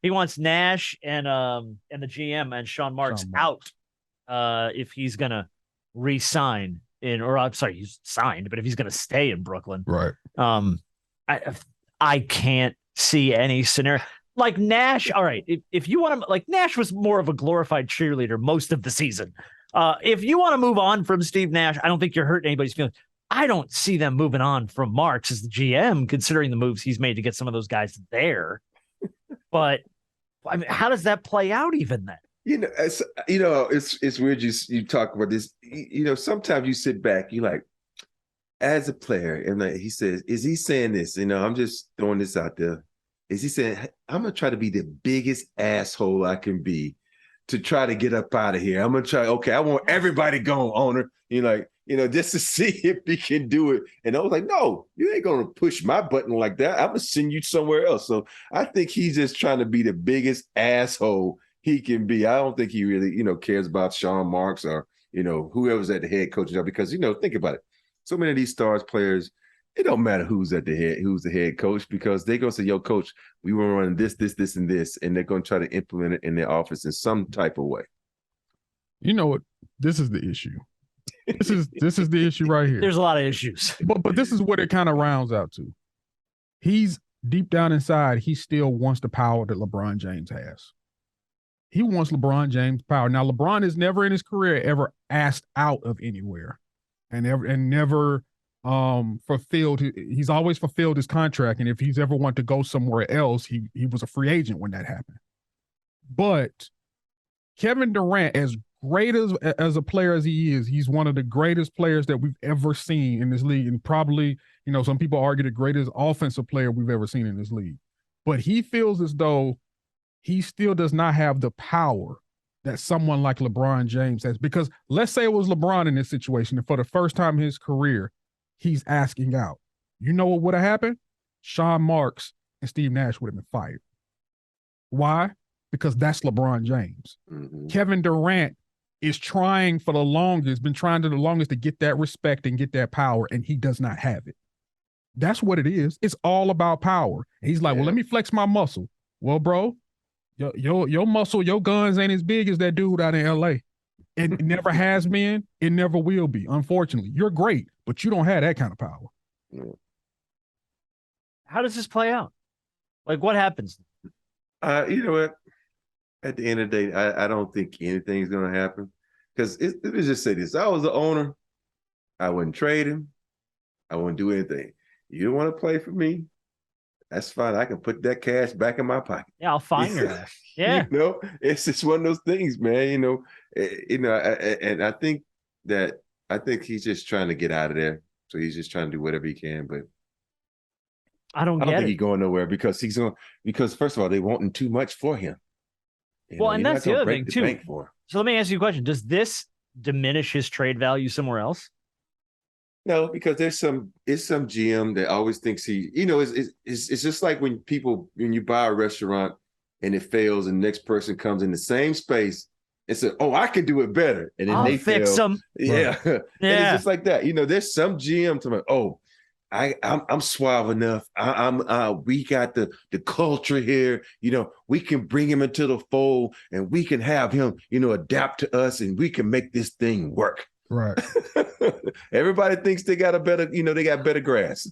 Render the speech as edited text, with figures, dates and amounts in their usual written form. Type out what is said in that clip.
he wants Nash and the GM and Sean Marks Sean Marks. out if he's gonna re-sign or I'm sorry, he's signed, but if he's gonna stay in Brooklyn. Right. I I can't see any scenario like Nash. All right, if you want to, like, Nash was more of a glorified cheerleader most of the season. If you want to move on from Steve Nash, I don't think you're hurting anybody's feelings. I don't see them moving on from Marks as the GM, considering the moves he's made to get some of those guys there. But I mean, how does that play out even then? It's weird you talk about this. Sometimes you sit back, you like, as a player, and like he says, is he saying this? I'm just throwing this out there. Is he saying, I'm gonna try to be the biggest asshole I can be to try to get up out of here? I'm gonna try, okay, I want everybody gone, owner. Just to see if he can do it. And I was like, no, you ain't gonna push my button like that. I'm gonna send you somewhere else. So I think he's just trying to be the biggest asshole he can be. I don't think he really, cares about Sean Marks or, whoever's at the head coaching job, because, think about it. So many of these stars players, it don't matter who's the head coach, because they're going to say, yo, coach, we want to run this, and this, and they're going to try to implement it in their office in some type of way. You know what? This is the issue. This is the issue right here. There's a lot of issues. But this is what it kind of rounds out to. He's deep down inside, he still wants the power that LeBron James has. He wants LeBron James' power. Now, LeBron has never in his career ever asked out of anywhere and never fulfilled. He's always fulfilled his contract. And if he's ever wanted to go somewhere else, he was a free agent when that happened. But Kevin Durant, as great as a player as he is, he's one of the greatest players that we've ever seen in this league. And probably, some people argue the greatest offensive player we've ever seen in this league. But he feels as though he still does not have the power that someone like LeBron James has. Because let's say it was LeBron in this situation, and for the first time in his career, he's asking out. You know what would have happened? Sean Marks and Steve Nash would have been fired. Why? Because that's LeBron James. Mm-hmm. Kevin Durant is trying for the longest, been trying to the longest to get that respect and get that power, and he does not have it. That's what it is. It's all about power. And he's like, well, let me flex my muscle. Well, bro, your muscle, your guns ain't as big as that dude out in LA. It never has been. It never will be. Unfortunately, you're great, but you don't have that kind of power. How does this play out? Like, what happens? You know what? At the end of the day, I don't think anything's going to happen. Because let me just say this. If I was the owner, I wouldn't trade him. I wouldn't do anything. You don't want to play for me? That's fine. I can put that cash back in my pocket. Yeah, I'll find your ass. Yeah. It's just one of those things, man. And I think he's just trying to get out of there. So he's just trying to do whatever he can. But I don't think he's going nowhere because first of all, they wanting too much for him. And that's the other thing too. So let me ask you a question. Does this diminish his trade value somewhere else? No, because it's some GM that always thinks it's just like when you buy a restaurant and it fails and the next person comes in the same space and says, oh, I can do it better. And then they fix them. Yeah. And it's just like that. There's some GM to oh, I'm suave enough. We got the culture here. We can bring him into the fold and we can have him, adapt to us and we can make this thing work. Right. Everybody thinks they got better grass.